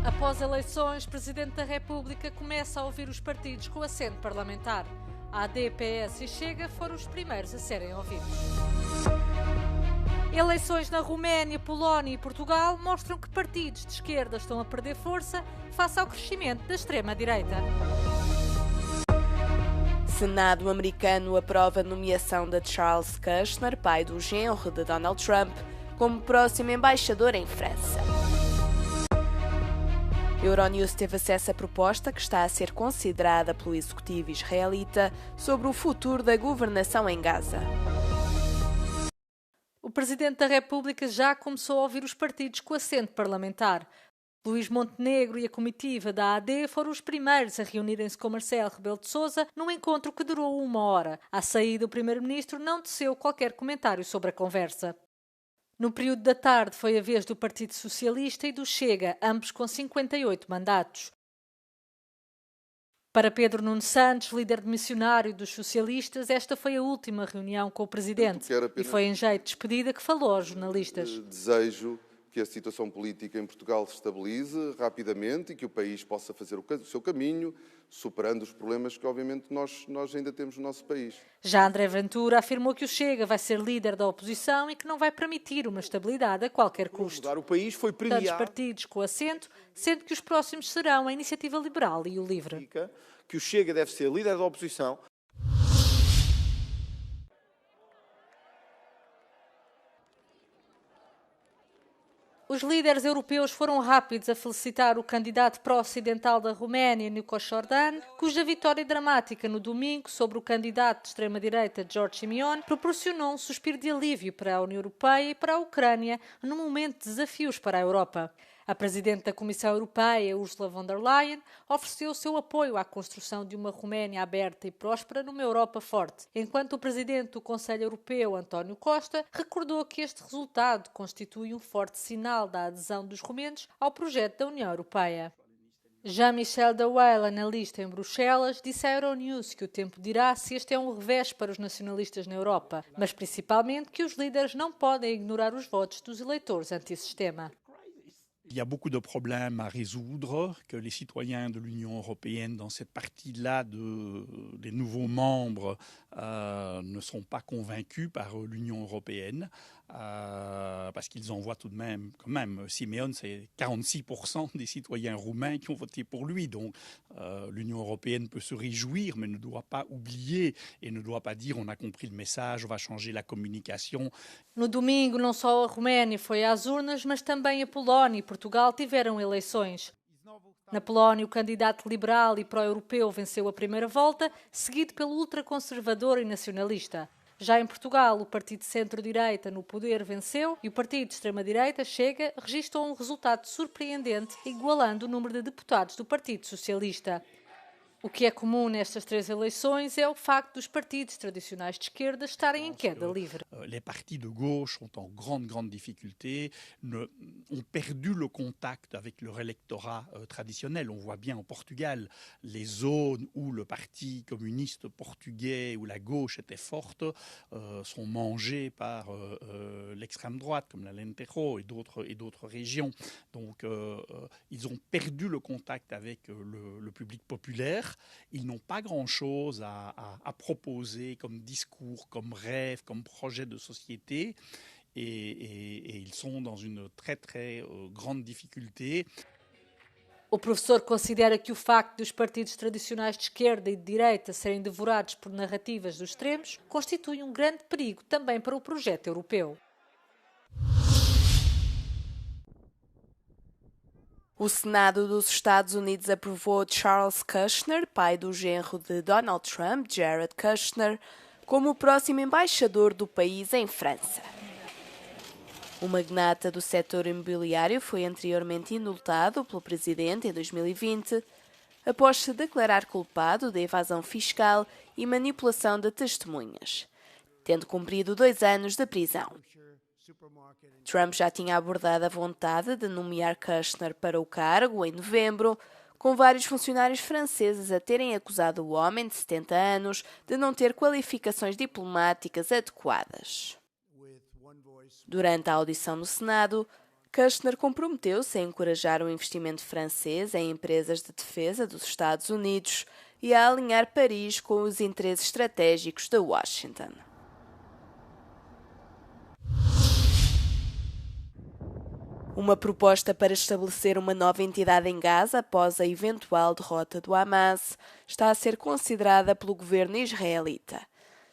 Após eleições, o Presidente da República começa a ouvir os partidos com assento parlamentar. A AD, PS e Chega foram os primeiros a serem ouvidos. Eleições na Roménia, Polónia e Portugal mostram que partidos de esquerda estão a perder força face ao crescimento da extrema-direita. Senado americano aprova a nomeação de Charles Kushner, pai do genro de Donald Trump, como próximo embaixador em França. Euronews teve acesso à proposta que está a ser considerada pelo executivo israelita sobre o futuro da governação em Gaza. O Presidente da República já começou a ouvir os partidos com assento parlamentar. Luís Montenegro e a comitiva da AD foram os primeiros a reunirem-se com Marcelo Rebelo de Sousa num encontro que durou 1 hora. À saída, o Primeiro-Ministro não teceu qualquer comentário sobre a conversa. No período da tarde foi a vez do Partido Socialista e do Chega, ambos com 58 mandatos. Para Pedro Nuno Santos, líder de missionário dos socialistas, esta foi a última reunião com o Presidente e foi em jeito de despedida que falou aos jornalistas. Desejo que a situação política em Portugal se estabilize rapidamente e que o país possa fazer o seu caminho, superando os problemas que, obviamente, nós ainda temos no nosso país. Já André Ventura afirmou que o Chega vai ser líder da oposição e que não vai permitir uma estabilidade a qualquer custo. O país foi premiado. Tantos partidos com assento, sendo que os próximos serão a Iniciativa Liberal e o Livre. Que o Chega deve ser líder da oposição. Os líderes europeus foram rápidos a felicitar o candidato pró-ocidental da Roménia, Nico Jordan, cuja vitória dramática no domingo sobre o candidato de extrema-direita, George Simeon, proporcionou um suspiro de alívio para a União Europeia e para a Ucrânia num momento de desafios para a Europa. A Presidente da Comissão Europeia, Ursula von der Leyen, ofereceu o seu apoio à construção de uma Roménia aberta e próspera numa Europa forte, enquanto o Presidente do Conselho Europeu, António Costa, recordou que este resultado constitui um forte sinal da adesão dos romenos ao projeto da União Europeia. Jean-Michel Dewael, analista em Bruxelas, disse à Euronews que o tempo dirá se este é um revés para os nacionalistas na Europa, mas principalmente que os líderes não podem ignorar os votos dos eleitores antissistema. Il y a beaucoup de problèmes à résoudre, que les citoyens de l'Union européenne, dans cette partie-là des nouveaux membres, ne sont pas convaincus par l'Union européenne, parce qu'ils en voient tout de même, quand même, Simeon, c'est 46% des citoyens roumains qui ont voté pour lui. Donc l'Union européenne peut se réjouir, mais ne doit pas oublier et ne doit pas dire on a compris le message, on va changer la communication. No domingo, não só a Roménia foi às urnas, mas também a Polónia e Portugal tiveram eleições. Na Polónia, o candidato liberal e pró-europeu venceu a primeira volta, seguido pelo ultraconservador e nacionalista. Já em Portugal, o partido de centro-direita no poder venceu e o partido de extrema-direita, Chega, registrou um resultado surpreendente, igualando o número de deputados do Partido Socialista. O que é comum nestas 3 eleições é o facto dos partidos tradicionais de esquerda estarem em queda livre. Les partis de gauche sont en grande difficulté, ont perdu le contact avec leur électorat traditionnel. On voit bien en Portugal les zones où le parti communiste portugais, où la gauche était forte, sont mangées par l'extrême droite, comme l'Alentejo et d'autres régions. Donc ils ont perdu le contact avec le public populaire. Ils n'ont pas grand-chose à proposer comme discours, comme rêve, comme projet de société et ils sont dans une très grande difficulté. O professor considera que o facto dos partidos tradicionais de esquerda e de direita serem devorados por narrativas dos extremos constitui um grande perigo também para o projeto europeu. O Senado dos Estados Unidos aprovou Charles Kushner, pai do genro de Donald Trump, Jared Kushner, como o próximo embaixador do país em França. O magnata do setor imobiliário foi anteriormente indultado pelo presidente em 2020, após se declarar culpado de evasão fiscal e manipulação de testemunhas, tendo cumprido 2 anos de prisão. Trump já tinha abordado a vontade de nomear Kushner para o cargo em novembro, com vários funcionários franceses a terem acusado o homem de 70 anos de não ter qualificações diplomáticas adequadas. Durante a audição no Senado, Kushner comprometeu-se a encorajar o investimento francês em empresas de defesa dos Estados Unidos e a alinhar Paris com os interesses estratégicos de Washington. Uma proposta para estabelecer uma nova entidade em Gaza após a eventual derrota do Hamas está a ser considerada pelo governo israelita,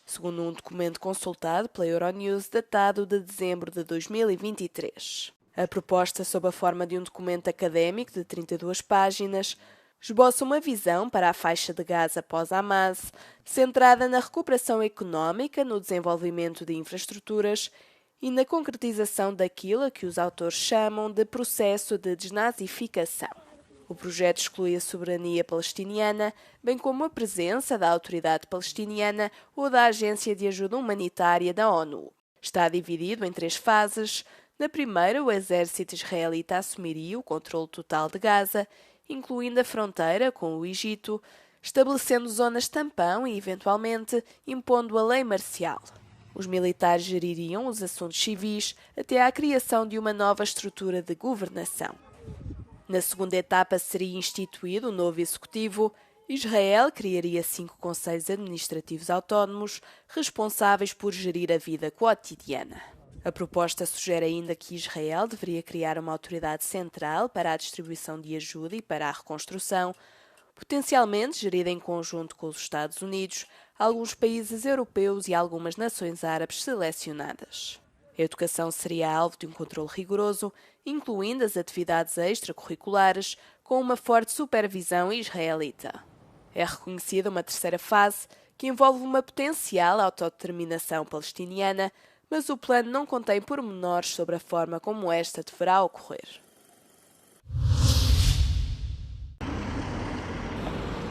segundo um documento consultado pela Euronews datado de dezembro de 2023. A proposta, sob a forma de um documento académico de 32 páginas, esboça uma visão para a faixa de Gaza após Hamas, centrada na recuperação económica, no desenvolvimento de infraestruturas e na concretização daquilo a que os autores chamam de processo de desnazificação. O projeto exclui a soberania palestiniana, bem como a presença da Autoridade Palestiniana ou da Agência de Ajuda Humanitária da ONU. Está dividido em 3 fases. Na primeira, o exército israelita assumiria o controle total de Gaza, incluindo a fronteira com o Egito, estabelecendo zonas tampão e, eventualmente, impondo a lei marcial. Os militares geririam os assuntos civis até à criação de uma nova estrutura de governação. Na segunda etapa seria instituído um novo executivo. Israel criaria 5 conselhos administrativos autónomos responsáveis por gerir a vida cotidiana. A proposta sugere ainda que Israel deveria criar uma autoridade central para a distribuição de ajuda e para a reconstrução, potencialmente gerida em conjunto com os Estados Unidos, alguns países europeus e algumas nações árabes selecionadas. A educação seria alvo de um controle rigoroso, incluindo as atividades extracurriculares, com uma forte supervisão israelita. É reconhecida uma terceira fase, que envolve uma potencial autodeterminação palestiniana, mas o plano não contém pormenores sobre a forma como esta deverá ocorrer.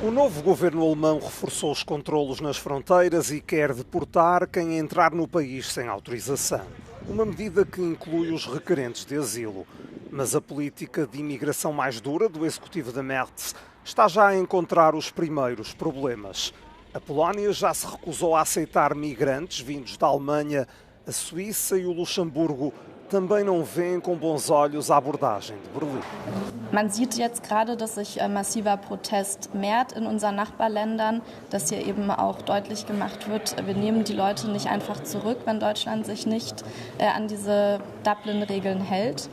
O novo governo alemão reforçou os controlos nas fronteiras e quer deportar quem entrar no país sem autorização. Uma medida que inclui os requerentes de asilo. Mas a política de imigração mais dura do executivo de Merz está já a encontrar os primeiros problemas. A Polónia já se recusou a aceitar migrantes vindos da Alemanha. A Suíça e o Luxemburgo também não veem com bons olhos a abordagem de Berlim. Man sieht jetzt gerade, dass sich massiver Protest mehrt in unseren Nachbarländern, dass hier eben auch deutlich gemacht wird, wir nehmen die Leute nicht einfach zurück, wenn Deutschland sich nicht an diese Dublin-Regeln hält.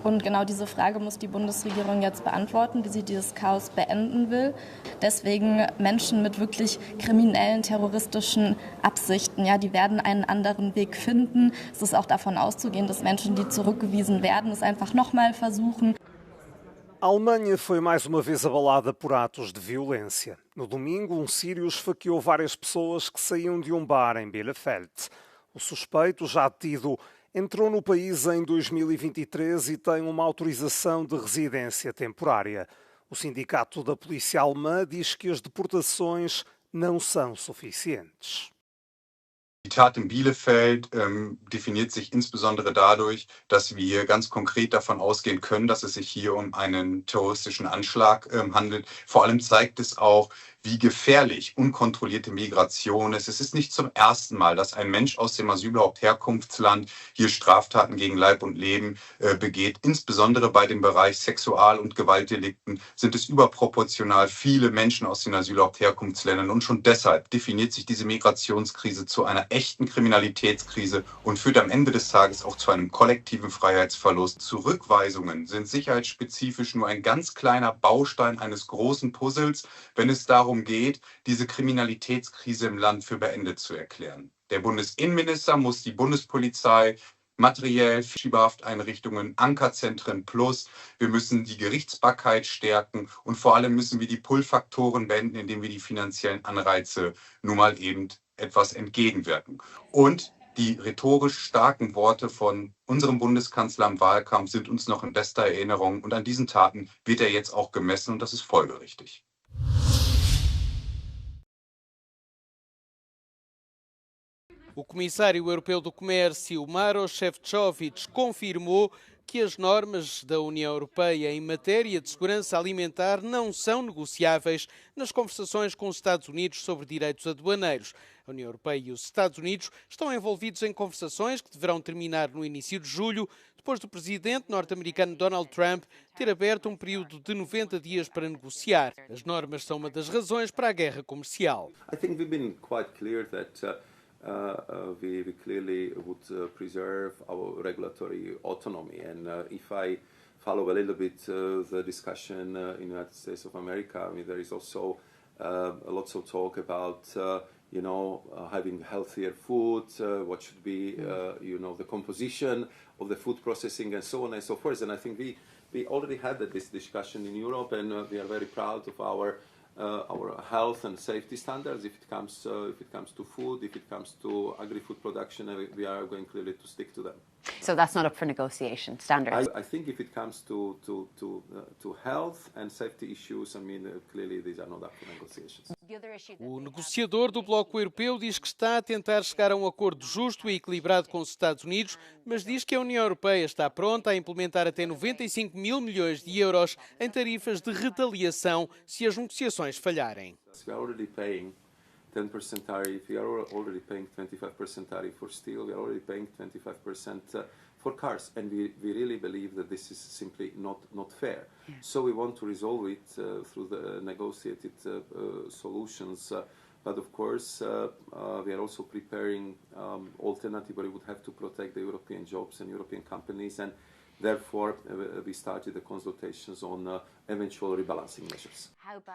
Und genau diese Frage muss die Bundesregierung jetzt beantworten, wie sie dieses Chaos beenden will. Deswegen Menschen mit wirklich kriminellen, terroristischen Absichten, ja, die werden einen anderen Weg finden. Es ist auch davon auszugehen, dass Menschen, die zurückgewiesen werden, es einfach nochmal versuchen. A Alemanha foi mais uma vez abalada por atos de violência. No domingo, um sírio esfaqueou várias pessoas que saíam de um bar em Bielefeld. O suspeito, já detido, entrou no país em 2023 e tem uma autorização de residência temporária. O sindicato da polícia alemã diz que as deportações não são suficientes. Die Tat in Bielefeld definiert sich insbesondere dadurch, dass wir ganz konkret davon ausgehen können, dass es sich hier um einen terroristischen Anschlag handelt. Vor allem zeigt es auch, wie gefährlich unkontrollierte Migration ist. Es ist nicht zum ersten Mal, dass ein Mensch aus dem Asylherkunftsland hier Straftaten gegen Leib und Leben begeht. Insbesondere bei dem Bereich Sexual- und Gewaltdelikten sind es überproportional viele Menschen aus den Asylherkunftsländern. Und schon deshalb definiert sich diese Migrationskrise zu einer echten Kriminalitätskrise und führt am Ende des Tages auch zu einem kollektiven Freiheitsverlust. Zurückweisungen sind sicherheitsspezifisch nur ein ganz kleiner Baustein eines großen Puzzles, wenn es darum geht, diese Kriminalitätskrise im Land für beendet zu erklären. Der Bundesinnenminister muss die Bundespolizei materiell, Schiebehafteinrichtungen, Ankerzentren plus. Wir müssen die Gerichtsbarkeit stärken und vor allem müssen wir die Pull-Faktoren beenden, indem wir die finanziellen Anreize nun mal eben etwas entgegenwirken. Und die rhetorisch starken Worte von unserem Bundeskanzler im Wahlkampf sind uns noch in bester Erinnerung und an diesen Taten wird er jetzt auch gemessen und das ist folgerichtig. O Comissário Europeu do Comércio, Maroš Šefčovič, confirmou que as normas da União Europeia em matéria de segurança alimentar não são negociáveis nas conversações com os Estados Unidos sobre direitos aduaneiros. A União Europeia e os Estados Unidos estão envolvidos em conversações que deverão terminar no início de julho, depois do presidente norte-americano Donald Trump ter aberto um período de 90 dias para negociar. As normas são uma das razões para a guerra comercial. I think we've been quite clear that we clearly would preserve our regulatory autonomy. And if I follow a little bit the discussion in the United States of America, I mean, there is also lots of talk about having healthier food, what should be, the composition of the food processing and so on and so forth. And I think we already had this discussion in Europe, and we are very proud of our health and safety standards. If it comes to food, if it comes to agri-food production, we are going clearly to stick to them. So that's not up for negotiation, standards? I think if it comes to health and safety issues, I mean, clearly these are not up for negotiations. O negociador do Bloco Europeu diz que está a tentar chegar a um acordo justo e equilibrado com os Estados Unidos, mas diz que a União Europeia está pronta a implementar até 95 mil milhões de euros em tarifas de retaliação se as negociações falharem. We are already paying 10% tariff, we are already paying 25% tariff for steel, we are already paying 25% for cars, and we really believe that this is simply not fair. Yeah. So we want to resolve it through the negotiated solutions, but of course we are also preparing alternative where we would have to protect the European jobs and European companies, and therefore we started the consultations on eventual rebalancing measures.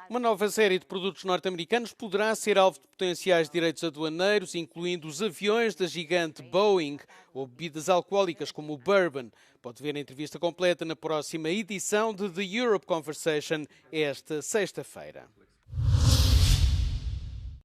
Uma nova série de produtos norte-americanos poderá ser alvo de potenciais direitos aduaneiros, incluindo os aviões da gigante Boeing ou bebidas alcoólicas como o bourbon. Pode ver a entrevista completa na próxima edição de The Europe Conversation, esta sexta-feira.